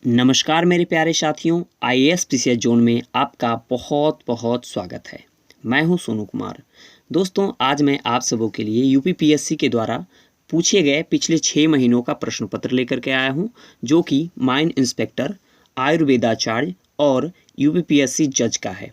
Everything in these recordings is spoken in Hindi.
नमस्कार मेरे प्यारे साथियों, आईएएस पीसीएस जोन में आपका बहुत बहुत स्वागत है। मैं हूं सोनू कुमार। दोस्तों, आज मैं आप सबों के लिए यूपीपीएससी के द्वारा पूछे गए पिछले 6 महीनों का प्रश्न पत्र लेकर के आया हूं, जो कि माइन इंस्पेक्टर, आयुर्वेदाचार्य और यूपीपीएससी जज का है।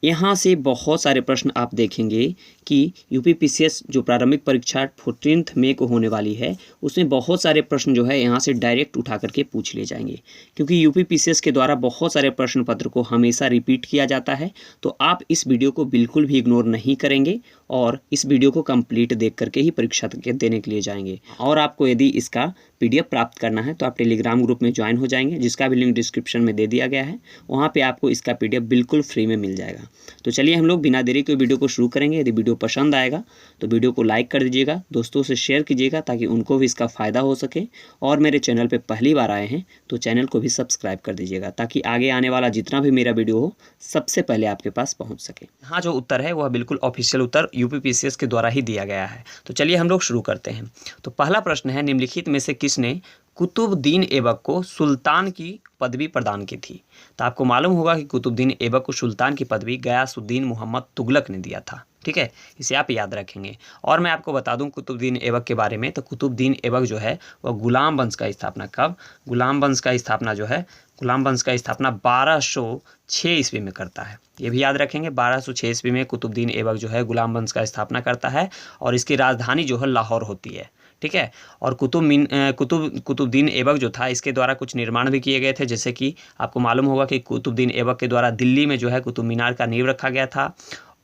यहाँ से बहुत सारे प्रश्न आप देखेंगे कि यूपीपीसीएस जो प्रारंभिक परीक्षा 14 मई को होने वाली है, उसमें बहुत सारे प्रश्न जो है यहाँ से डायरेक्ट उठा करके पूछ लिए जाएंगे, क्योंकि यूपीपीसीएस के द्वारा बहुत सारे प्रश्न पत्र को हमेशा रिपीट किया जाता है। तो आप इस वीडियो को बिल्कुल भी इग्नोर नहीं करेंगे और इस वीडियो को कंप्लीट देख करके ही परीक्षा देने के लिए जाएंगे। और आपको यदि इसका पीडीएफ प्राप्त करना है तो आप टेलीग्राम ग्रुप में ज्वाइन हो जाएंगे, जिसका भी लिंक डिस्क्रिप्शन में दे दिया गया है। वहाँ पे आपको इसका पीडीएफ बिल्कुल फ्री में मिल जाएगा। तो चलिए हम लोग बिना देरी के वीडियो को शुरू करेंगे। यदि वीडियो पसंद आएगा तो वीडियो को लाइक कर दीजिएगा, दोस्तों से शेयर कीजिएगा ताकि उनको भी इसका फ़ायदा हो सके। और मेरे चैनल पे पहली बार आए हैं तो चैनल को भी सब्सक्राइब कर दीजिएगा, ताकि आगे आने वाला जितना भी मेरा वीडियो हो सबसे पहले आपके पास पहुँच सके। हाँ, जो उत्तर है वह बिल्कुल ऑफिशियल उत्तर यूपीपीसीएस के द्वारा ही दिया गया है। तो चलिए हम लोग शुरू करते हैं। तो पहला प्रश्न है, निम्नलिखित में से किसने कुतुबुद्दीन ऐबक को सुल्तान की पदवी प्रदान की थी? तो आपको मालूम होगा कि कुतुबुद्दीन ऐबक को सुल्तान की पदवी गयासुद्दीन मोहम्मद तुगलक ने दिया था। ठीक है, इसे आप याद रखेंगे। और मैं आपको बता दूं कुतुबुद्दीन ऐबक के बारे में, तो कुतुबुद्दीन ऐबक जो है वह गुलाम वंश का स्थापना कब? गुलाम वंश का स्थापना जो है, गुलाम वंश का स्थापना 1206 ईस्वी में करता है। ये भी याद रखेंगे, 1206 ईस्वी में कुतुबुद्दीन ऐबक जो है गुलाम वंश का स्थापना करता है और इसकी राजधानी जो है लाहौर होती है। ठीक है, और कुतुबुद्दीन ऐबक जो था, इसके द्वारा कुछ निर्माण भी किए गए थे। जैसे कि आपको मालूम होगा कि कुतुबुद्दीन ऐबक के द्वारा दिल्ली में जो है कुतुब मीनार का नींव रखा गया था।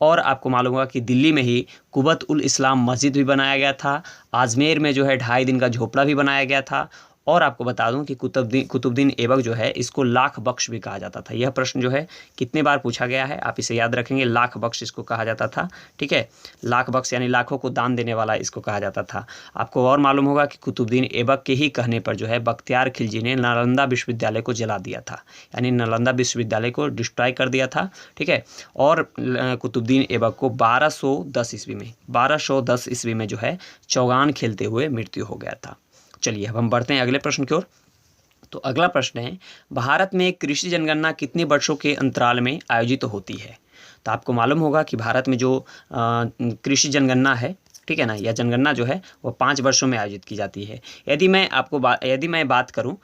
और आपको मालूम होगा कि दिल्ली में ही कुबत उल इस्लाम मस्जिद भी बनाया गया था। आजमेर में जो है 2.5 दिन का झोपड़ा भी बनाया गया था। और आपको बता दूं कि कुतुबुद्दीन ऐबक जो है इसको लाख बख्श भी कहा जाता था। यह प्रश्न जो है कितने बार पूछा गया है, आप इसे याद रखेंगे। लाख बख्श इसको कहा जाता था। ठीक है, लाख बख्श यानी लाखों को दान देने वाला इसको कहा जाता था। आपको और मालूम होगा कि कुतुबुद्दीन ऐबक के ही कहने पर जो है बख्तियार खिलजी ने नालंदा विश्वविद्यालय को जला दिया था, यानी नालंदा विश्वविद्यालय को डिस्ट्रॉय कर दिया था। ठीक है, और कुतुबुद्दीन ऐबक को 1210 ईस्वी में जो है चौगान खेलते हुए मृत्यु हो गया था। चलिए अब हम बढ़ते हैं अगले प्रश्न की ओर। तो अगला प्रश्न है, भारत में कृषि जनगणना कितने वर्षों के अंतराल में आयोजित होती है? तो आपको मालूम होगा कि भारत में जो कृषि जनगणना है, ठीक है ना, यह जनगणना जो है वो 5 वर्षों में आयोजित की जाती है। यदि मैं बात करूं,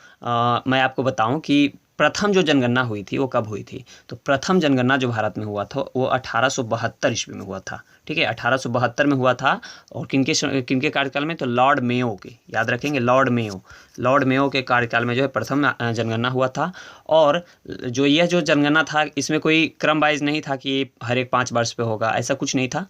मैं आपको बताऊं कि प्रथम जो जनगणना हुई थी वो कब हुई थी? तो प्रथम जनगणना जो भारत में हुआ था वो 1872 ईस्वी में हुआ था। ठीक है, 1872 में हुआ था। और किनके कार्यकाल में? तो लॉर्ड मेयो के, याद रखेंगे, लॉर्ड मेयो के कार्यकाल में जो है प्रथम जनगणना हुआ था। और यह जो जनगणना था, इसमें कोई क्रम वाइज नहीं था कि हर एक 5 वर्ष पे होगा, ऐसा कुछ नहीं था।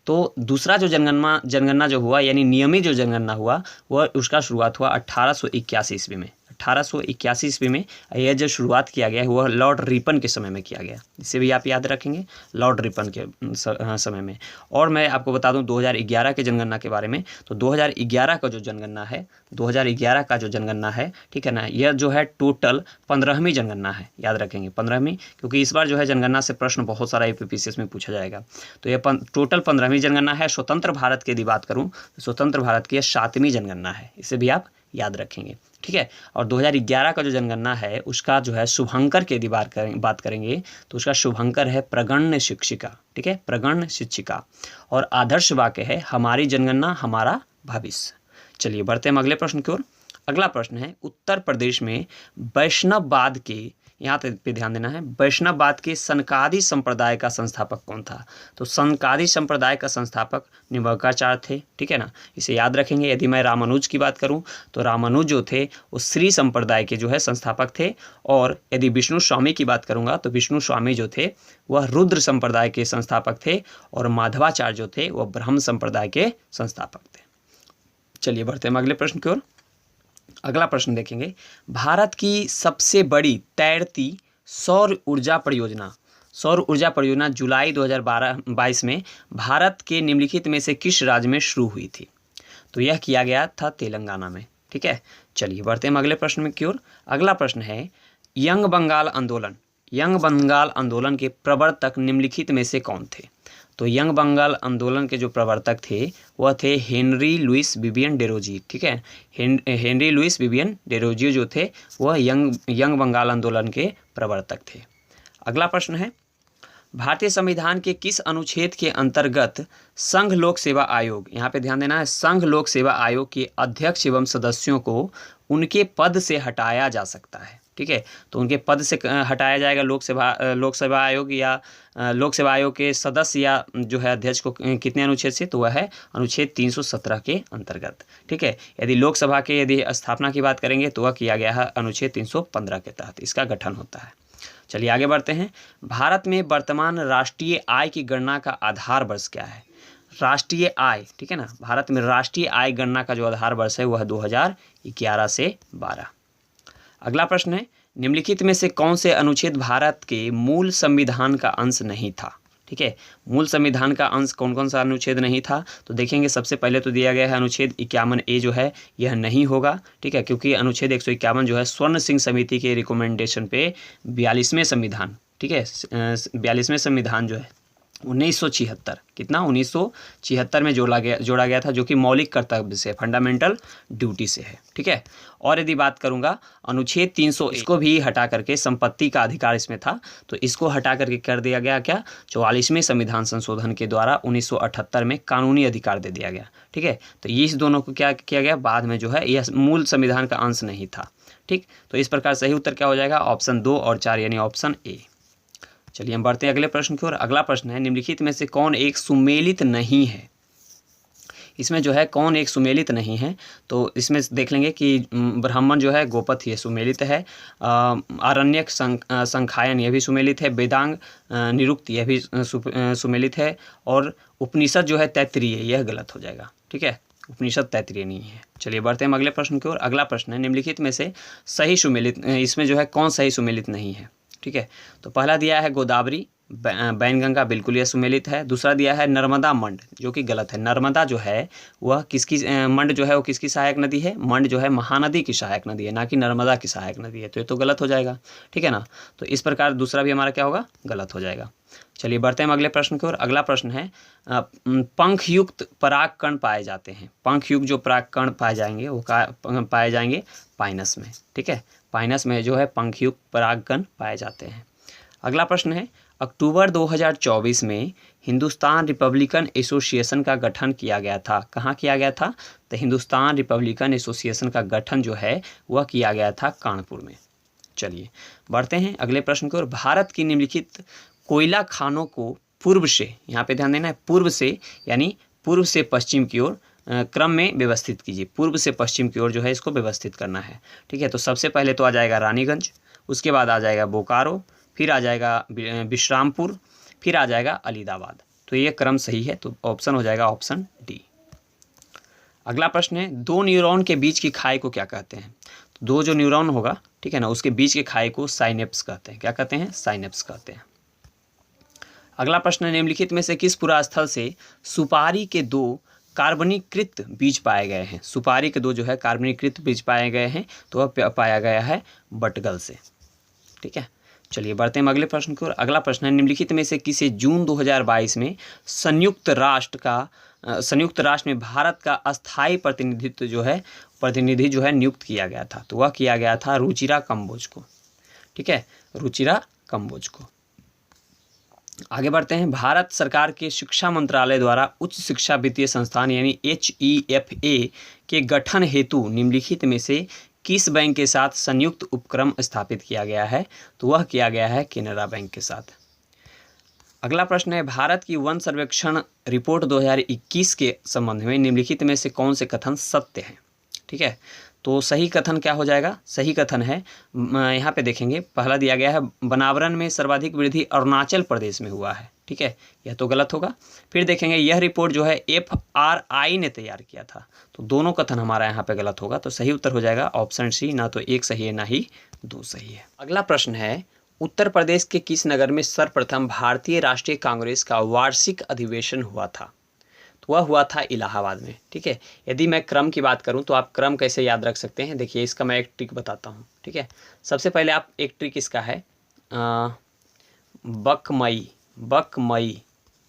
तो दूसरा जो जनगणना जो हुआ, यानी नियमित जो जनगणना हुआ, वह उसका शुरुआत हुआ 1881 ईस्वी में। 1881 ईस्वी में यह जो शुरुआत किया गया है वह लॉर्ड रिपन के समय में किया गया। इसे भी आप याद रखेंगे, लॉर्ड रिपन के समय में। और मैं आपको बता दूं 2011 के जनगणना के बारे में। तो 2011 का जो जनगणना है, ठीक है ना, यह जो है टोटल 15वीं जनगणना है। याद रखेंगे 15वीं, क्योंकि इस बार जो है जनगणना से प्रश्न बहुत सारा यूपीपीसीएस में पूछा जाएगा। तो यह टोटल 15वीं जनगणना है। स्वतंत्र भारत की यदि बात करूँ तो स्वतंत्र भारत की 7वीं जनगणना है। इसे भी आप याद रखेंगे। ठीक है, और 2011 का जो जनगणना है उसका जो है शुभंकर की यदि बात करेंगे तो उसका शुभंकर है प्रगण्य शिक्षिका। ठीक है, प्रगण्य शिक्षिका। और आदर्श वाक्य है, हमारी जनगणना हमारा भविष्य। चलिए बढ़ते हैं अगले प्रश्न की ओर। अगला प्रश्न है, उत्तर प्रदेश में वैष्णववाद के, यहाँ पे ध्यान देना है, वैष्णववाद के सनकादि संप्रदाय का संस्थापक कौन था? तो सनकादि संप्रदाय का संस्थापक निम्बार्काचार्य थे। ठीक है ना, इसे याद रखेंगे। यदि मैं रामानुज की बात करूं तो रामानुज जो थे वो श्री संप्रदाय के जो है संस्थापक थे। और यदि विष्णु स्वामी की बात करूंगा तो विष्णु स्वामी जो थे वह रुद्र संप्रदाय के संस्थापक थे। और माधवाचार्य जो थे वह ब्रह्म संप्रदाय के संस्थापक थे। चलिए बढ़ते हैं अगले प्रश्न की ओर। अगला प्रश्न देखेंगे, भारत की सबसे बड़ी तैरती सौर ऊर्जा परियोजना जुलाई 2022 में भारत के निम्नलिखित में से किस राज्य में शुरू हुई थी? तो यह किया गया था तेलंगाना में। ठीक है, चलिए बढ़ते हैं अगले प्रश्न की ओर। अगला प्रश्न है, यंग बंगाल आंदोलन के प्रवर्तक निम्नलिखित में से कौन थे? तो यंग बंगाल आंदोलन के जो प्रवर्तक थे वह थे हेनरी लुइस विवियन डेरोजी। ठीक है, हेनरी लुइस विवियन डेरोजी जो थे वह यंग बंगाल आंदोलन के प्रवर्तक थे। अगला प्रश्न है, भारतीय संविधान के किस अनुच्छेद के अंतर्गत संघ लोक सेवा आयोग, यहाँ पे ध्यान देना है, संघ लोक सेवा आयोग के अध्यक्ष एवं सदस्यों को उनके पद से हटाया जा सकता है। ठीक है, तो उनके पद से हटाया जाएगा लोक सेवा आयोग या लोक सेवा आयोग के सदस्य या जो है अध्यक्ष को कितने अनुच्छेद से, तो वह है अनुच्छेद 317 के अंतर्गत। ठीक है, यदि लोकसभा के यदि स्थापना की बात करेंगे तो वह किया गया है अनुच्छेद 315 के तहत इसका गठन होता है। चलिए आगे बढ़ते हैं। भारत में वर्तमान राष्ट्रीय आय की गणना का आधार वर्ष क्या है? राष्ट्रीय आय, ठीक है ना, भारत में राष्ट्रीय आय गणना का जो आधार वर्ष है वह 2011 से 12। अगला प्रश्न है, निम्नलिखित में से कौन से अनुच्छेद भारत के मूल संविधान का अंश नहीं था? ठीक है, मूल संविधान का अंश कौन कौन सा अनुच्छेद नहीं था? तो देखेंगे सबसे पहले तो दिया गया है अनुच्छेद 51A जो है यह नहीं होगा। ठीक है, क्योंकि अनुच्छेद 151 जो है स्वर्ण सिंह समिति के रिकमेंडेशन पे 42वें संविधान, ठीक है, 42वें संविधान जो है 1976, कितना 1976 में जोड़ा गया था, जो कि मौलिक कर्तव्य से, फंडामेंटल ड्यूटी से है। ठीक है, और यदि बात करूंगा अनुच्छेद 300 इसको भी हटा करके, संपत्ति का अधिकार इसमें था तो इसको हटा करके कर दिया गया क्या, 44वें संविधान संशोधन के द्वारा 1978 में कानूनी अधिकार दे दिया गया। ठीक है, तो ये इस दोनों को क्या किया गया बाद में, जो है यह मूल संविधान का अंश नहीं था। ठीक, तो इस प्रकार सही उत्तर क्या हो जाएगा, ऑप्शन 2 और 4 यानी ऑप्शन ए। चलिए हम बढ़ते हैं अगले प्रश्न की ओर। अगला प्रश्न है, निम्नलिखित में से कौन एक सुमेलित नहीं है? इसमें जो है कौन एक सुमेलित नहीं है, तो इसमें देख लेंगे कि ब्राह्मण जो है गोपथ ये सुमेलित है, आरण्यक संखायन यह भी सुमेलित है, वेदांग निरुक्त यह भी सुमेलित है, और उपनिषद जो है तैत्तिरीय यह गलत हो जाएगा। ठीक है, उपनिषद तैत्तिरीय नहीं है। चलिए बढ़ते हैं अगले प्रश्न की ओर। अगला प्रश्न है, निम्नलिखित में से सही सुमेलित, इसमें जो है कौन सही सुमेलित नहीं है? ठीक है, तो पहला दिया है गोदावरी, बैनगंगा बिल्कुल यह सुमेलित है। दूसरा दिया है नर्मदा मंड, जो कि गलत है। नर्मदा जो है वह किसकी, मंड जो है वो किसकी सहायक नदी है? मंड जो है महानदी की सहायक नदी है, ना कि नर्मदा की सहायक नदी है, तो ये तो गलत हो जाएगा। ठीक है ना, तो इस प्रकार दूसरा भी हमारा क्या होगा, गलत हो जाएगा। चलिए बढ़ते हैं अगले प्रश्न की ओर। अगला प्रश्न है, पंखयुक्त परागकण पाए जाते हैं। पंखयुक्त जो परागकण पाए जाएंगे वो पाए जाएंगे पाइनस में। ठीक है, पाइनस में जो है पंखयुक्त परागकण पाए जाते हैं। अगला प्रश्न है, अक्टूबर 2024 में हिंदुस्तान रिपब्लिकन एसोसिएशन का गठन किया गया था। कहाँ किया गया था? तो हिंदुस्तान रिपब्लिकन एसोसिएशन का गठन जो है वह किया गया था कानपुर में। चलिए बढ़ते हैं अगले प्रश्न की ओर। भारत की निम्नलिखित कोयला खानों को पूर्व से, यहाँ पे ध्यान देना है, पूर्व से यानी पूर्व से पश्चिम की ओर क्रम में व्यवस्थित कीजिए। पूर्व से पश्चिम की ओर जो है इसको व्यवस्थित करना है। ठीक है, तो सबसे पहले तो आ जाएगा रानीगंज, उसके बाद आ जाएगा बोकारो, फिर आ जाएगा विश्रामपुर, फिर आ जाएगा अलीदाबाद। तो ये क्रम सही है, तो ऑप्शन हो जाएगा ऑप्शन डी। अगला प्रश्न है, दो न्यूरॉन के बीच की खाई को क्या कहते हैं? तो दो जो न्यूरॉन होगा, ठीक है ना, उसके बीच के खाई को साइनेप्स कहते हैं। क्या कहते हैं? साइनेप्स कहते हैं। अगला प्रश्न है, निम्नलिखित में से किस पुरास्थल से सुपारी के दो कार्बनीकृत बीज पाए गए हैं? सुपारी के दो जो है कार्बनीकृत बीज पाए गए हैं, तो वह पाया गया है बटगल से। ठीक है, चलिए बढ़ते हैं अगले प्रश्न की ओर। अगला प्रश्न है, निम्नलिखित में से किसे जून 2022 में संयुक्त राष्ट्र में भारत का अस्थायी प्रतिनिधि जो है नियुक्त किया गया था? तो वह किया गया था रुचिरा कंबोज को। ठीक है, रुचिरा कंबोज को। आगे बढ़ते हैं, भारत सरकार के शिक्षा मंत्रालय द्वारा उच्च शिक्षा वित्तीय संस्थान यानी HEFA के गठन हेतु निम्नलिखित में से किस बैंक के साथ संयुक्त उपक्रम स्थापित किया गया है? तो वह किया गया है केनरा बैंक के साथ। अगला प्रश्न है, भारत की वन सर्वेक्षण रिपोर्ट 2021 के संबंध में निम्नलिखित में से कौन से कथन सत्य हैं? ठीक है, तो सही कथन क्या हो जाएगा? सही कथन है, यहाँ पे देखेंगे, पहला दिया गया है वनावरण में सर्वाधिक वृद्धि अरुणाचल प्रदेश में हुआ है। ठीक है, यह तो गलत होगा। फिर देखेंगे यह रिपोर्ट जो है FRI ने तैयार किया था, तो दोनों कथन हमारा यहाँ पे गलत होगा, तो सही उत्तर हो जाएगा ऑप्शन सी, ना तो एक सही है ना ही दो सही है। अगला प्रश्न है, उत्तर प्रदेश के किस नगर में सर्वप्रथम भारतीय राष्ट्रीय कांग्रेस का वार्षिक अधिवेशन हुआ था? तो वह हुआ था इलाहाबाद में। ठीक है, यदि मैं क्रम की बात करूं तो आप क्रम कैसे याद रख सकते हैं? देखिए इसका मैं एक ट्रिक बताता हूं। ठीक है, सबसे पहले आप एक ट्रिक इसका है बकमई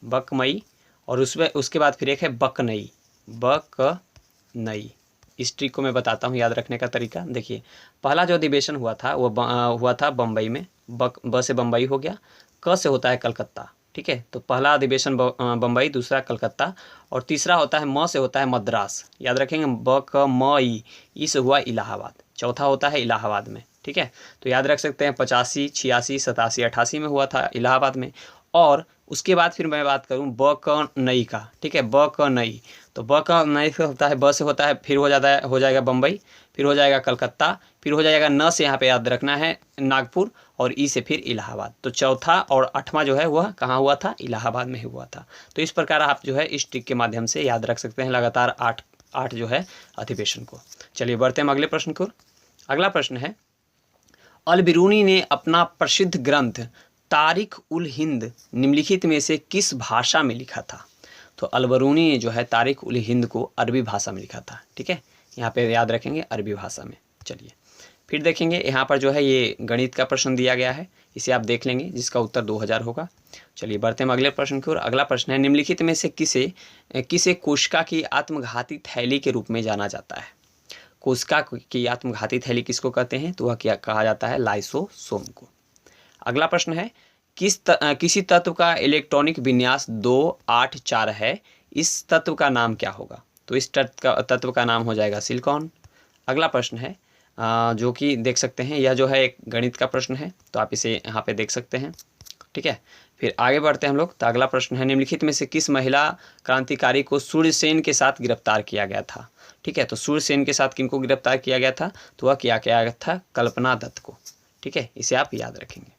बकमई, और उसमें उसके बाद फिर एक है बकनई, बकनई। इस ट्रिक को मैं बताता हूँ याद रखने का तरीका। देखिए, पहला जो अधिवेशन हुआ था वो हुआ था बम्बई में। ब से बम्बई हो गया, क से होता है कलकत्ता, ठीक है। तो पहला अधिवेशन बम्बई, दूसरा कलकत्ता, और तीसरा होता है म से होता है मद्रास। याद रखेंगे, ब क म ई से हुआ इलाहाबाद, चौथा होता है इलाहाबाद में, ठीक है। तो याद रख सकते हैं 85, 86, 87, 88 में हुआ था इलाहाबाद में। और उसके बाद फिर मैं बात करूं ब क नई का, ठीक है, ब क नई। तो ब क नई से होता है, ब से होता है, फिर हो जाएगा बम्बई, फिर हो जाएगा कलकत्ता, फिर हो जाएगा न से यहाँ पे याद रखना है नागपुर, और ई से फिर इलाहाबाद। तो चौथा और आठवां जो है वह कहाँ हुआ था? इलाहाबाद में ही हुआ था। तो इस प्रकार आप जो है इस ट्रिक के माध्यम से याद रख सकते हैं लगातार आठ जो है अधिवेशन को। चलिए बढ़ते हैं अगले प्रश्न को। अगला प्रश्न है, अल बिरूनी ने अपना प्रसिद्ध ग्रंथ तारिख उल हिंद निम्नलिखित में से किस भाषा में लिखा था? तो अल बिरूनी ने जो है तारिख उल हिंद को अरबी भाषा में लिखा था, ठीक है। यहाँ पे याद रखेंगे अरबी भाषा में। चलिए फिर देखेंगे, यहाँ पर जो है ये गणित का प्रश्न दिया गया है, इसे आप देख लेंगे जिसका उत्तर 2000 होगा। चलिए बढ़ते हैं अगले प्रश्न की ओर। अगला प्रश्न है, निम्नलिखित में से किसे कोशिका की आत्मघाती थैली के रूप में जाना जाता है? कोशिका की आत्मघाती थैली किसको कहते हैं? तो वह क्या कहा जाता है? लाइसोसोम को। अगला प्रश्न है, किसी तत्व का इलेक्ट्रॉनिक विन्यास 284 है, इस तत्व का नाम क्या होगा? तो इस तत्व का नाम हो जाएगा सिलिकॉन। अगला प्रश्न है जो कि देख सकते हैं, यह जो है एक गणित का प्रश्न है, तो आप इसे यहाँ पे देख सकते हैं, ठीक है। फिर आगे बढ़ते हैं हम लोग। तो अगला प्रश्न है, निम्नलिखित में से किस महिला क्रांतिकारी को सूर्यसेन के साथ गिरफ्तार किया गया था? ठीक है, तो सूर्यसेन के साथ किनको गिरफ्तार किया गया था? तो वह किया गया था कल्पना दत्त को, ठीक है। इसे आप याद रखेंगे।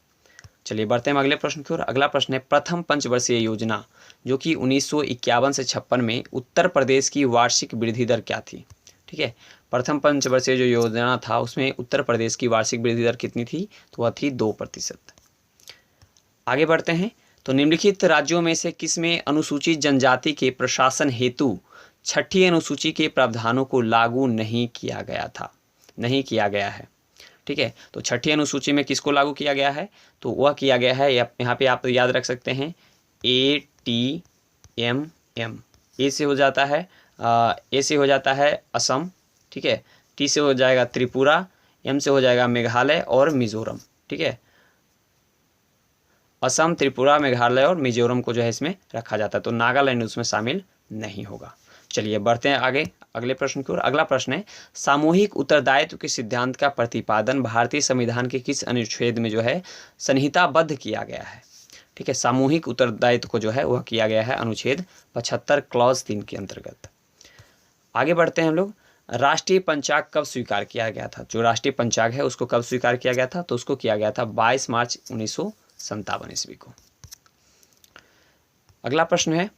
चलिए बढ़ते हैं अगले प्रश्न की ओर। अगला प्रश्न है, प्रथम पंचवर्षीय योजना जो कि 1951 से 56 में उत्तर प्रदेश की वार्षिक वृद्धि दर क्या थी? ठीक है, प्रथम पंचवर्षीय जो योजना था उसमें उत्तर प्रदेश की वार्षिक वृद्धि दर कितनी थी? तो वह थी 2%। आगे बढ़ते हैं। तो निम्नलिखित राज्यों में से किसमें अनुसूचित जनजाति के प्रशासन हेतु छठी अनुसूची के प्रावधानों को लागू नहीं किया गया है? ठीक है, तो छठी अनुसूची में किसको लागू किया गया है? तो वह किया गया है, यहाँ पे आप याद रख सकते हैं ATMM। ए से हो जाता है असम, ठीक है, टी से हो जाएगा त्रिपुरा, एम से हो जाएगा मेघालय और मिजोरम, ठीक है। असम, त्रिपुरा, मेघालय और मिजोरम को जो है इसमें रखा जाता है, तो नागालैंड उसमें शामिल नहीं होगा। चलिए बढ़ते हैं आगे अगले प्रश्न की ओर। अगला प्रश्न है, सामूहिक उत्तरदायित्व के सिद्धांत का प्रतिपादन भारतीय संविधान के किस अनुच्छेद में जो है संहिताबद्ध किया गया है? ठीक है, सामूहिक उत्तरदायित्व को जो है वह किया गया है अनुच्छेद 75 क्लॉज 3 के अंतर्गत। आगे बढ़ते हैं हम लोग। राष्ट्रीय पंचांग कब स्वीकार किया गया था? जो राष्ट्रीय पंचांग है उसको कब स्वीकार किया गया था? तो उसको किया गया था 22 मार्च 1957 ईस्वी को। अगला प्रश्न है,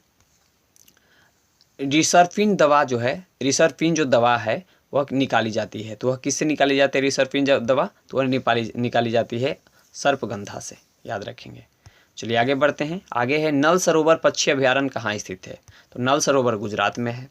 रिसर्पिन जो दवा है वह निकाली जाती है, तो वह किससे निकाली जाती है? रिसर्पिन दवा तो वह निकाली जाती है सर्पगंधा से, याद रखेंगे। चलिए आगे बढ़ते हैं। आगे है, नल सरोवर पक्षी अभयारण्य कहाँ स्थित है? तो नल सरोवर गुजरात में है।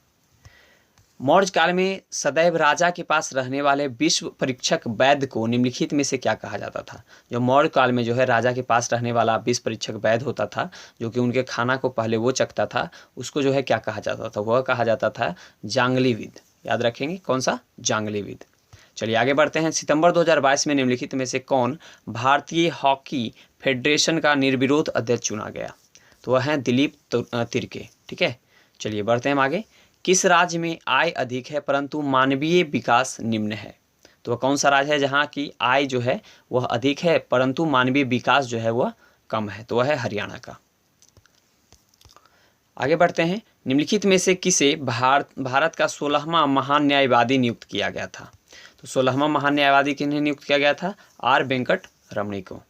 मौर्य काल में सदैव राजा के पास रहने वाले विश्व परीक्षक वैद्य को निम्नलिखित में से क्या कहा जाता था? जो मौर्य काल में जो है राजा के पास रहने वाला विश्व परीक्षक वैद्य होता था, जो कि उनके खाना को पहले वो चखता था, उसको जो है क्या कहा जाता था? वह कहा जाता था जांगलीविद। याद रखेंगे, कौन सा? जांगलीविद। चलिए आगे बढ़ते हैं। सितंबर 2022 में निम्नलिखित में से कौन भारतीय हॉकी फेडरेशन का निर्विरोध अध्यक्ष चुना गया? तो वह है दिलीप तिर्के, ठीक है। चलिए बढ़ते हैं आगे। किस राज्य में आय अधिक है परंतु मानवीय विकास निम्न है? तो वह कौन सा राज्य है जहाँ की आय जो है वह अधिक है परंतु मानवीय विकास जो है वह कम है? तो वह है हरियाणा का। आगे बढ़ते हैं। निम्नलिखित में से किसे भारत का 16वां महान न्यायवादी नियुक्त किया गया था? तो 16वां महान न्यायवादी किन्हें नियुक्त किया गया था? आर वेंकट रमणी को।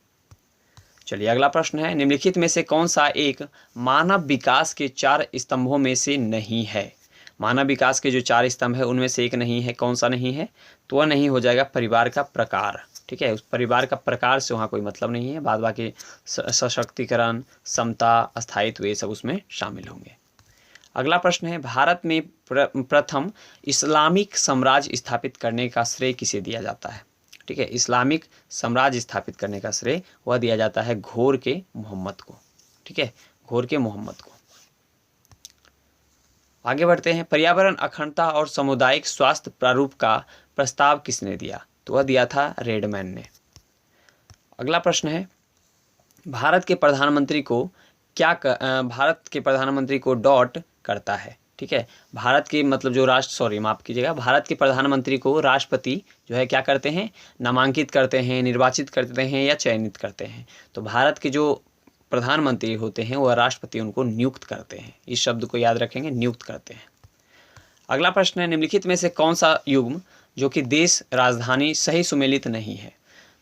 चलिए अगला प्रश्न है, निम्नलिखित में से कौन सा एक मानव विकास के 4 स्तंभों में से नहीं है? मानव विकास के जो 4 स्तंभ है उनमें से एक नहीं है। कौन सा नहीं है? तो वह नहीं हो जाएगा परिवार का प्रकार, ठीक है। उस परिवार का प्रकार से वहाँ कोई मतलब नहीं है, बाद बाकी सशक्तिकरण, समता, स्थायित्व ये सब उसमें शामिल होंगे। अगला प्रश्न है, भारत में प्रथम इस्लामिक साम्राज्य स्थापित करने का श्रेय किसे दिया जाता है? ठीक है, इस्लामिक साम्राज्य स्थापित करने का श्रेय वह दिया जाता है घोर के मोहम्मद को, ठीक है, घोर के मोहम्मद को। आगे बढ़ते हैं। पर्यावरण अखंडता और सामुदायिक स्वास्थ्य प्रारूप का प्रस्ताव किसने दिया? तो वह दिया था रेडमैन ने। अगला प्रश्न है, भारत के प्रधानमंत्री को भारत के प्रधानमंत्री को डॉट करता है? ठीक है, भारत के मतलब जो माफ़ कीजिएगा, भारत के प्रधानमंत्री को राष्ट्रपति जो है क्या करते हैं? नामांकित करते हैं, निर्वाचित करते हैं या चयनित करते हैं। तो भारत के जो प्रधानमंत्री होते हैं वह राष्ट्रपति उनको नियुक्त करते हैं। इस शब्द को याद रखेंगे, नियुक्त करते हैं। अगला प्रश्न है, निम्नलिखित में से कौन सा युग्म जो कि देश राजधानी सही सुमेलित नहीं है?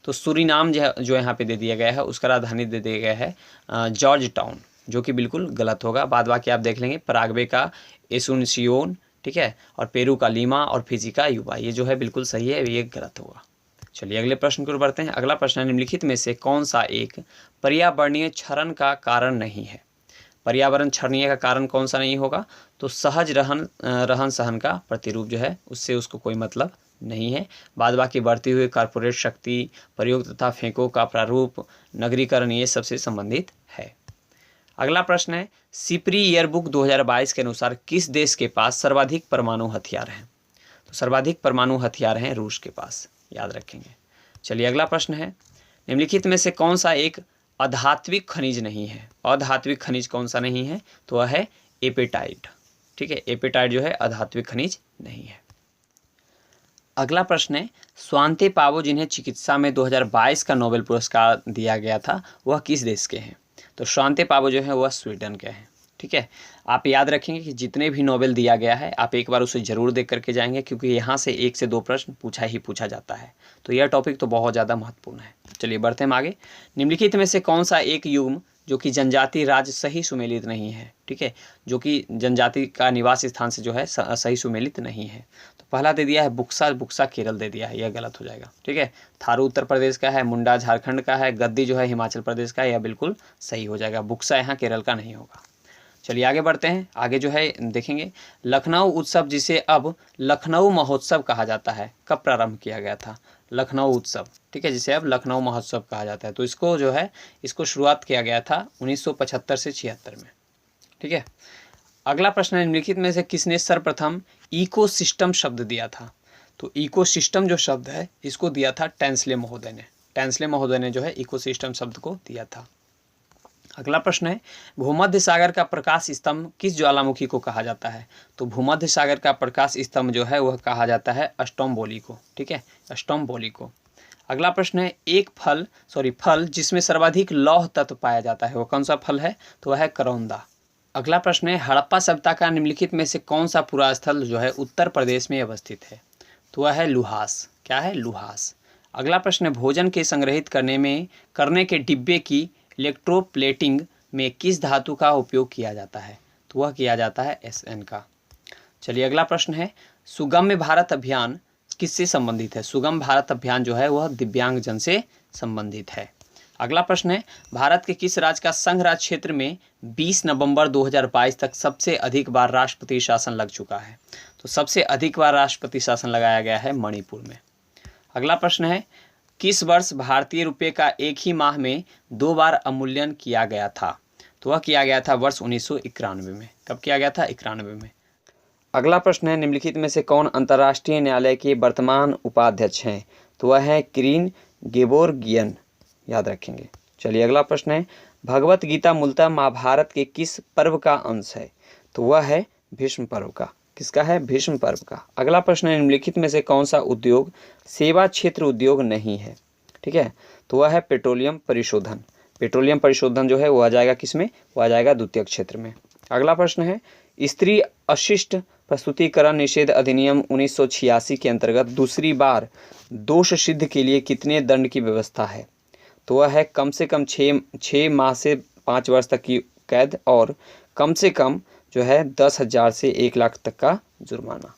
तो सूरीनाम जो यहाँ पे दे दिया गया है उसका राजधानी दे दिया गया है जॉर्ज टाउन, जो कि बिल्कुल गलत होगा। बाद बाकी आप देख लेंगे, पराग्वे का एसुनसियोन, ठीक है, और पेरू का लीमा और फिजी का युवा, ये जो है बिल्कुल सही है, ये गलत होगा। चलिए अगले प्रश्न की ओर बढ़ते हैं। अगला प्रश्न है, निम्नलिखित में से कौन सा एक पर्यावरणीय क्षरण का कारण नहीं है? पर्यावरण क्षरणीय का कारण कौन सा नहीं होगा? तो सहज रहन सहन का प्रतिरूप जो है उससे उसको कोई मतलब नहीं है। बाद बाकी बढ़ती हुई कॉर्पोरेट शक्ति, प्रयोग तथा फेंको का प्रारूप, नगरीकरण, ये सबसे संबंधित है। अगला प्रश्न है, सिपरी ईयरबुक 2022 के अनुसार किस देश के पास सर्वाधिक परमाणु हथियार हैं? तो सर्वाधिक परमाणु हथियार हैं रूस के पास, याद रखेंगे। चलिए अगला प्रश्न है, निम्नलिखित में से कौन सा एक अधात्विक खनिज नहीं है? अधात्विक खनिज कौन सा नहीं है? तो वह है एपेटाइट। ठीक है, एपेटाइट जो है अधात्विक खनिज नहीं है। अगला प्रश्न है, स्वांते पावो जिन्हें चिकित्सा में 2022 का नोबेल पुरस्कार दिया गया था वह किस देश के हैं? तो स्वांते पावो जो है वह स्वीडन के हैं। ठीक है, आप याद रखेंगे कि जितने भी नोबेल दिया गया है आप एक बार उसे जरूर देख करके जाएंगे, क्योंकि यहाँ से 1 से 2 प्रश्न पूछा जाता है। तो यह टॉपिक तो बहुत ज़्यादा महत्वपूर्ण है। चलिए बढ़ते हैं आगे। निम्नलिखित में से कौन सा एक युग्म जो कि जनजाति राज्य सही सुमेलित नहीं है? ठीक है, जो कि जनजाति का निवास स्थान से जो है सही सुमेलित नहीं है। तो पहला दे दिया है बुक्सा, बुक्सा केरल दे दिया है, यह गलत हो जाएगा। ठीक है, थारू उत्तर प्रदेश का है, मुंडा झारखंड का है, गद्दी जो है हिमाचल प्रदेश का है, यह बिल्कुल सही हो जाएगा। बुक्सा यहाँ केरल का नहीं होगा। चलिए आगे बढ़ते हैं। आगे जो है देखेंगे, लखनऊ उत्सव जिसे अब लखनऊ महोत्सव कहा जाता है कब प्रारंभ किया गया था? लखनऊ उत्सव, ठीक है, जिसे अब लखनऊ महोत्सव कहा जाता है। तो इसको जो है इसको शुरुआत किया गया था 1975 से 76 में। ठीक है, अगला प्रश्न है, निम्नलिखित में से किसने सर्वप्रथम इकोसिस्टम शब्द दिया था? तो इकोसिस्टम जो शब्द है इसको दिया था टेंसले महोदय ने। टेंसले महोदय ने जो है इकोसिस्टम शब्द को दिया था। अगला प्रश्न है, भूमध्य सागर का प्रकाश स्तंभ किस ज्वालामुखी को कहा जाता है? तो भूमध्य सागर का प्रकाश स्तंभ जो है वह कहा जाता है स्टोम्बोली को। ठीक है, स्टोम्बोली को। अगला प्रश्न है, एक फल जिसमें सर्वाधिक लौह तत्व पाया जाता है वो कौन सा फल है? तो वह है करौंदा। अगला प्रश्न है, हड़प्पा सभ्यता का निम्नलिखित में से कौन सा पुरा स्थल जो है उत्तर प्रदेश में अवस्थित है? तो वह है लुहास। क्या है? लुहास। अगला प्रश्न है, भोजन के संग्रहित करने के डिब्बे की इलेक्ट्रोप्लेटिंग में किस धातु का उपयोग किया जाता है? तो वह किया जाता है SN का। चलिए अगला प्रश्न है, सुगम्य भारत अभियान किससे संबंधित है? सुगम भारत अभियान जो है वह दिव्यांगजन से संबंधित है। अगला प्रश्न है, भारत के किस राज्य का संघ राज्य क्षेत्र में 20 नवंबर 2022 तक सबसे अधिक बार राष्ट्रपति शासन लग चुका है? तो सबसे अधिक बार राष्ट्रपति शासन लगाया गया है मणिपुर में। अगला प्रश्न है, किस वर्ष भारतीय रुपये का एक ही माह में 2 बार अवमूल्यन किया गया था? तो वह किया गया था वर्ष 1991 में। कब किया गया था? 91 में। अगला प्रश्न है, निम्नलिखित में से कौन अंतर्राष्ट्रीय न्यायालय के वर्तमान उपाध्यक्ष हैं? तो वह है किरीन गेबोर्गियन, याद रखेंगे। चलिए अगला प्रश्न है, भगवत गीता मूलतः महाभारत के किस पर्व का अंश है? तो वह है भीष्म पर्व का। किसका है? भीष्म पर्व का। अगला प्रश्न है, निम्नलिखित में से कौन सा उद्योग सेवा क्षेत्र उद्योग नहीं है? ठीक है, तो वह है पेट्रोलियम परिशोधन। पेट्रोलियम परिशोधन जो है वो आ जाएगा किस में? वो आ जाएगा द्वितीयक क्षेत्र में। अगला प्रश्न है, स्त्री अशिष्ट प्रस्तुतिकरण निषेध अधिनियम 1986 के अंतर्गत दूसरी बार दोष सिद्ध के लिए कितने दंड की व्यवस्था है? तो वह है कम से कम 6 माह से 5 वर्ष तक की कैद और कम से कम जो है 10,000 से 1 लाख तक का जुर्माना।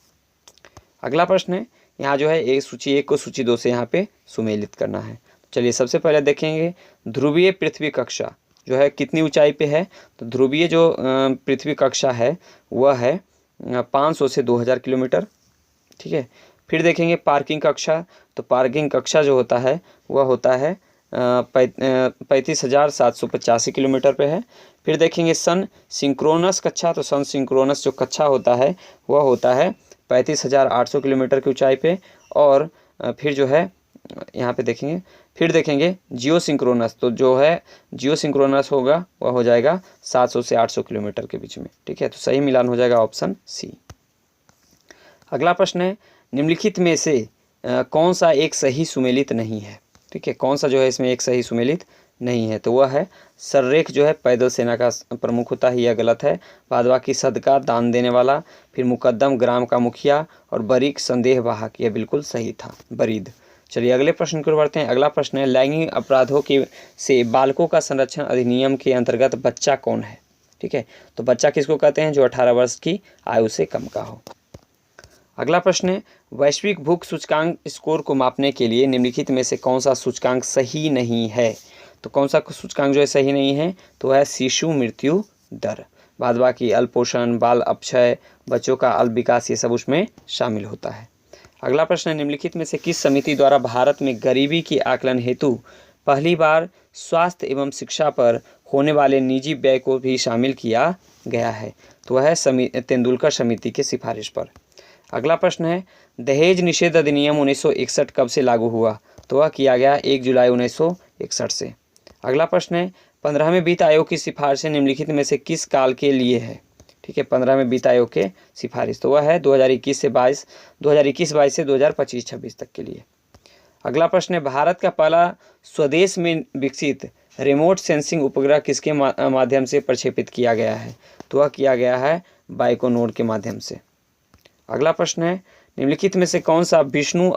अगला प्रश्न है, यहाँ जो है एक सूची 1 को सूची 2 से यहाँ पे सुमेलित करना है। चलिए सबसे पहले देखेंगे, ध्रुवीय पृथ्वी कक्षा जो है कितनी ऊंचाई पे है? तो ध्रुवीय जो पृथ्वी कक्षा है वह है 500 से 2000 किलोमीटर। ठीक है, फिर देखेंगे पार्किंग कक्षा। तो पार्किंग कक्षा जो होता है वह होता है 35,785 किलोमीटर पे है। फिर देखेंगे सन सिंक्रोनस कक्षा, तो सन सिंक्रोनस जो कक्षा होता है वह होता है 35,800 किलोमीटर की ऊंचाई पे। और फिर जो है यहाँ पे देखेंगे, फिर देखेंगे जियो सिंक्रोनस, तो जो है जियो सिंक्रोनस होगा वह हो जाएगा 700 से 800 किलोमीटर के बीच में। ठीक है, तो सही मिलान हो जाएगा ऑप्शन सी। अगला प्रश्न है, निम्नलिखित में से कौन सा एक सही सुमेलित नहीं है। ठीक है, कौन सा जो है इसमें एक सही सुमेलित नहीं है, तो वह है सर्रेख जो है पैदल सेना का प्रमुख होता है, यह गलत है। बाद बाकी सदका दान देने वाला, फिर मुकद्दम ग्राम का मुखिया, और बरीक संदेह वाहक, यह बिल्कुल सही था, बरीद। चलिए अगले प्रश्न की ओर बढ़ते हैं। अगला प्रश्न है, लैंगिक अपराधों के से बालकों का संरक्षण अधिनियम के अंतर्गत बच्चा कौन है। ठीक है, तो बच्चा किसको कहते हैं, जो 18 वर्ष की आयु से कम का हो। अगला प्रश्न है, वैश्विक भूख सूचकांक स्कोर को मापने के लिए निम्नलिखित में से कौन सा सूचकांक सही नहीं है। तो कौन सा सूचकांक जो है सही नहीं है, तो है शिशु मृत्यु दर। बाद बाकी अल्पोषण, बाल अपक्षय, बच्चों का अल्प विकास, ये सब उसमें शामिल होता है। अगला प्रश्न है, निम्नलिखित में से किस समिति द्वारा भारत में गरीबी की आकलन हेतु पहली बार स्वास्थ्य एवं शिक्षा पर होने वाले निजी व्यय को भी शामिल किया गया है। तो वह है तेंदुलकर समिति की सिफारिश पर। अगला प्रश्न है, दहेज निषेध अधिनियम 1961 कब से लागू हुआ। तो वह किया गया 1 जुलाई 1961 से। अगला प्रश्न है, 15वें वित्त आयोग की सिफारिशें निम्नलिखित में से किस काल के लिए है। ठीक है, 15वें वित्त आयोग के सिफारिश, तो वह है 2021 से 22 से 2025-26 तक के लिए। अगला प्रश्न है, भारत का पहला स्वदेश में विकसित रिमोट सेंसिंग उपग्रह किसके माध्यम से प्रक्षेपित किया गया है। तो वह किया गया है बाइकोनोर के माध्यम से। अगला प्रश्न है, निम्नलिखित में से कौन सा विषाणु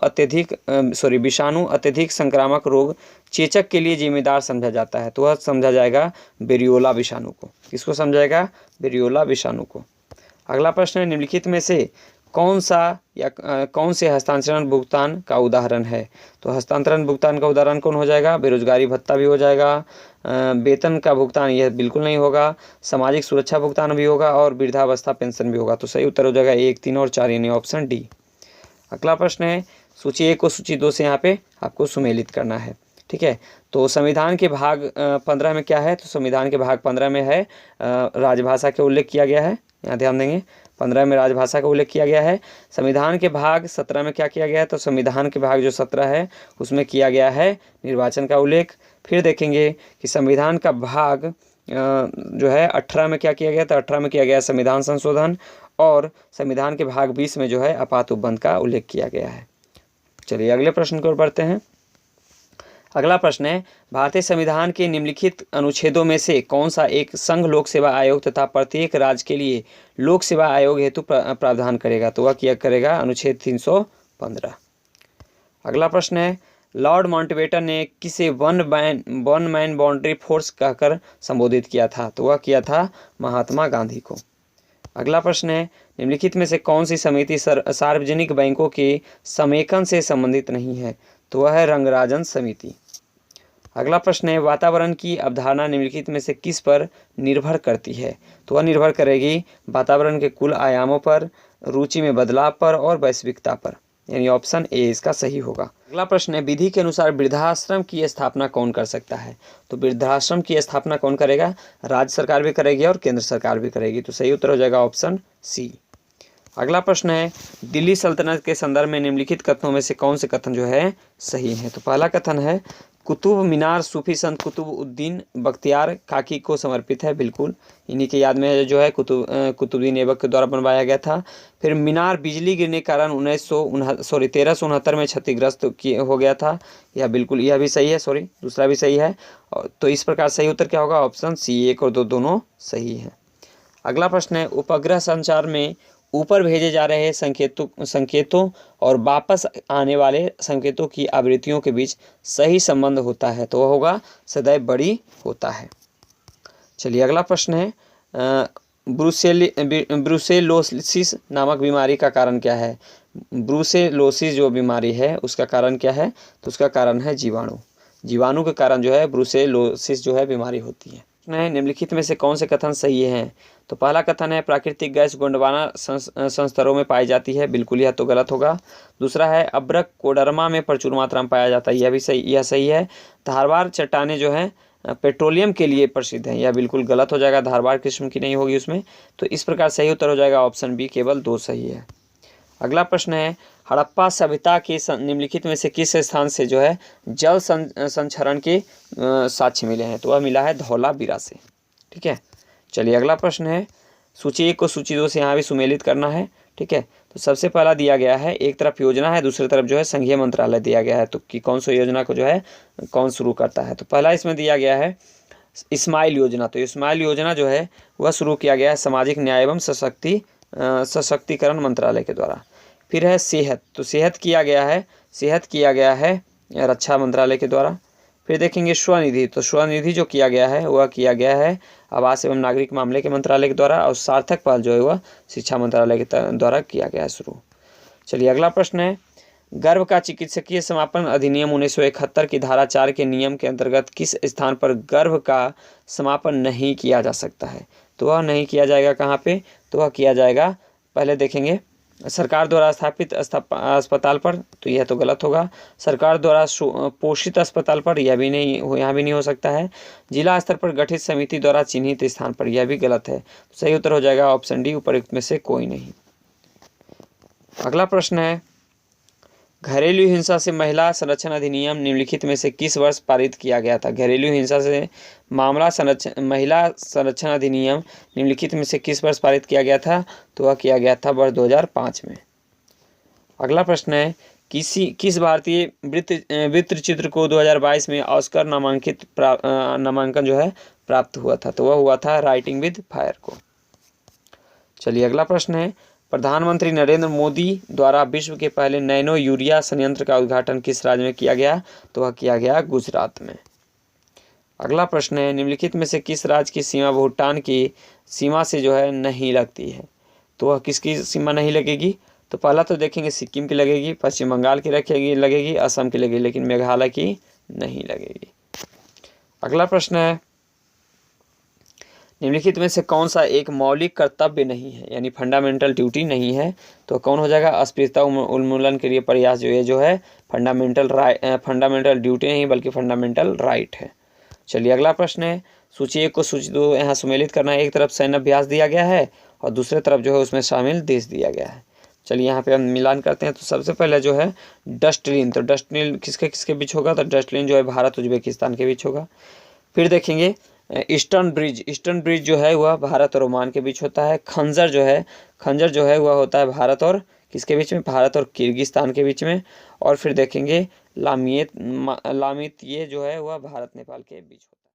अत्यधिक संक्रामक रोग चेचक के लिए जिम्मेदार समझा जाता है। तो वह समझा जाएगा वेरियोला विषाणु को। किसको समझाएगा, वेरियोला विषाणु को। अगला प्रश्न है, निम्नलिखित में से कौन से हस्तांतरण भुगतान का उदाहरण है। तो हस्तांतरण भुगतान का उदाहरण कौन हो जाएगा, बेरोजगारी भत्ता भी हो जाएगा, वेतन का भुगतान यह बिल्कुल नहीं होगा, सामाजिक सुरक्षा भुगतान भी होगा, और वृद्धावस्था पेंशन भी होगा। तो सही उत्तर हो जाएगा 1, 3 और 4, यानी ऑप्शन डी। अगला प्रश्न है, सूची 1 को सूची 2 से यहाँ पे आपको सुमेलित करना है। ठीक है, तो संविधान के भाग 15 में क्या है, तो संविधान के भाग 15 में है राजभाषा का उल्लेख किया गया है। यहाँ ध्यान देंगे, 15 में राजभाषा का उल्लेख किया गया है। संविधान के भाग 17 में क्या किया गया है, तो संविधान के भाग जो 17 है उसमें किया गया है निर्वाचन का उल्लेख। फिर देखेंगे कि संविधान का भाग जो है 18 में क्या किया गया, तो 18 में किया गया संविधान संशोधन, और संविधान के भाग 20 में जो है आपात उपबंध का उल्लेख किया गया है। चलिए अगले प्रश्न की ओर बढ़ते हैं। अगला प्रश्न है, भारतीय संविधान के निम्नलिखित अनुच्छेदों में से कौन सा एक संघ लोक सेवा आयोग तथा प्रत्येक राज्य के लिए लोक सेवा आयोग हेतु प्रावधान करेगा। तो वह क्या करेगा, अनुच्छेद 315। अगला प्रश्न है, लॉर्ड माउंटबेटन ने किसे वन मैन बाउंड्री फोर्स कहकर संबोधित किया था। तो वह किया था महात्मा गांधी को। अगला प्रश्न है, निम्नलिखित में से कौन सी समिति सार्वजनिक बैंकों के समेकन से संबंधित नहीं है। तो वह है रंगराजन समिति। अगला प्रश्न है, वातावरण की अवधारणा निम्नलिखित में से किस पर निर्भर करती है। तो वह निर्भर करेगी वातावरण के कुल आयामों पर, रुचि में बदलाव पर, और वैश्विकता पर, यानी ऑप्शन ए इसका सही होगा। अगला प्रश्न है, विधि के अनुसार वृद्धाश्रम की स्थापना कौन कर सकता है। तो वृद्धाश्रम की स्थापना कौन करेगा, राज्य सरकार भी करेगी और केंद्र सरकार भी करेगी। तो सही उत्तर हो जाएगा ऑप्शन सी। अगला प्रश्न है, दिल्ली सल्तनत के संदर्भ में निम्नलिखित कथनों में से कौन से कथन जो है सही है। तो पहला कथन है, कुतुब मीनार सूफी संत कुतुबउद्दीन बख्तियार काकी को समर्पित है। बिल्कुल इन्हीं के याद में जो है कुतुबुद्दीन ऐबक के द्वारा बनवाया गया था। फिर मीनार बिजली गिरने के कारण 1369 में क्षतिग्रस्त हो गया था। यह बिल्कुल, यह भी सही है, दूसरा भी सही है। तो इस प्रकार सही उत्तर क्या होगा, ऑप्शन सी। 1 और 2 दोनों सही है। अगला प्रश्न है, उपग्रह संचार में ऊपर भेजे जा रहे संकेतों और वापस आने वाले संकेतों की आवृत्तियों के बीच सही संबंध होता है। तो वह होगा सदैव बड़ी होता है। चलिए अगला प्रश्न है, ब्रुसेलोसिस नामक बीमारी का कारण क्या है। ब्रुसेलोसिस जो बीमारी है उसका कारण क्या है, तो उसका कारण है जीवाणु के कारण जो है ब्रुसेलोसिस जो है बीमारी होती है। प्रश्न है, निम्नलिखित में से कौन से कथन सही हैं? तो पहला कथन है प्राकृतिक गैस गोंडवाना संस्तरों में पाई जाती है, बिल्कुल यह तो गलत होगा। दूसरा है अब्रक कोडरमा में प्रचुर मात्रा में पाया जाता है, यह भी सही, यह सही है। धारवाड़ चट्टानें जो हैं पेट्रोलियम के लिए प्रसिद्ध हैं, यह बिल्कुल गलत हो जाएगा, धारवाड़ किस्म की नहीं होगी उसमें। तो इस प्रकार सही उत्तर हो जाएगा ऑप्शन बी, केवल 2 सही है। अगला प्रश्न है हड़प्पा सभ्यता के निम्नलिखित में से किस स्थान से जो है जल संचरण के साक्ष्य मिले हैं? तो वह मिला है धौलावीरा से। ठीक है, चलिए अगला प्रश्न है सूची 1 को सूची 2 से यहाँ भी सुमेलित करना है। ठीक है, तो सबसे पहला दिया गया है, एक तरफ योजना है, दूसरी तरफ जो है संघीय मंत्रालय दिया गया है, तो कि कौन सी योजना को जो है कौन शुरू करता है? तो पहला इसमें दिया गया है स्माइल योजना। तो स्माइल योजना जो है वह शुरू किया गया है सामाजिक न्याय एवं सशक्तिकरण मंत्रालय के द्वारा। फिर है सेहत, तो सेहत किया गया है रक्षा मंत्रालय के द्वारा। फिर देखेंगे स्वनिधि, तो स्वनिधि जो किया गया है वह किया गया है आवास एवं नागरिक मामले के मंत्रालय के द्वारा। और सार्थक पहल जो है वह शिक्षा मंत्रालय के द्वारा किया गया है शुरू। चलिए अगला प्रश्न है गर्भ का चिकित्सकीय समापन अधिनियम 1971 की धारा 4 के नियम के अंतर्गत किस स्थान पर गर्भ का समापन नहीं किया जा सकता है? तो वह नहीं किया जाएगा कहाँ पे? तो वह किया जाएगा, पहले देखेंगे सरकार द्वारा स्थापित अस्पताल पर, तो यह तो गलत होगा। सरकार द्वारा पोषित अस्पताल पर, यह भी नहीं, यहाँ भी नहीं हो सकता है। जिला स्तर पर गठित समिति द्वारा चिन्हित स्थान पर, यह भी गलत है। तो सही उत्तर हो जाएगा ऑप्शन डी, उपरोक्त में से कोई नहीं। अगला प्रश्न है घरेलू हिंसा से महिला संरक्षण अधिनियम निम्नलिखित में से किस वर्ष पारित किया गया था? घरेलू हिंसा से महिला संरक्षण अधिनियम निम्नलिखित में से किस वर्ष पारित किया गया था? तो वह किया गया था वर्ष 2005 में। अगला प्रश्न है किस भारतीय वृत्त चित्र को 2022 में ऑस्कर नामांकन जो है प्राप्त हुआ था? तो वह हुआ था राइटिंग विद फायर को। चलिए अगला प्रश्न है प्रधानमंत्री नरेंद्र मोदी द्वारा विश्व के पहले नैनो यूरिया संयंत्र का उद्घाटन किस राज्य में किया गया? तो वह किया गया गुजरात में। अगला प्रश्न है निम्नलिखित में से किस राज्य की सीमा भूटान की सीमा से जो है नहीं लगती है? तो वह किसकी सीमा नहीं लगेगी? तो पहला तो देखेंगे सिक्किम की लगेगी, पश्चिम बंगाल की लगेगी, असम की लगेगी, लेकिन मेघालय की नहीं लगेगी। अगला प्रश्न है निम्नलिखित में से कौन सा एक मौलिक कर्तव्य नहीं है, यानी फंडामेंटल ड्यूटी नहीं है? तो कौन हो जाएगा? अस्पृश्यता उन्मूलन के लिए प्रयास जो है फंडामेंटल ड्यूटी नहीं बल्कि फंडामेंटल राइट है। चलिए अगला प्रश्न है सूची 1 को सूची 2 यहाँ सुमेलित करना है। एक तरफ सैन्य अभ्यास दिया गया है और दूसरे तरफ जो है उसमें शामिल देश दिया गया है। चलिए यहाँ पे हम मिलान करते हैं। तो सबसे पहले जो है डस्टलिन, तो डस्टलिन किसके बीच होगा? तो डस्टलिन जो है भारत उज्बेकिस्तान के बीच होगा। फिर देखेंगे ईस्टर्न ब्रिज जो है वह भारत और ओमान के बीच होता है। खंजर जो है वह होता है भारत और किसके बीच में? भारत और किर्गिस्तान के बीच में। और फिर देखेंगे लामित ये जो है वह भारत नेपाल के बीच होता है।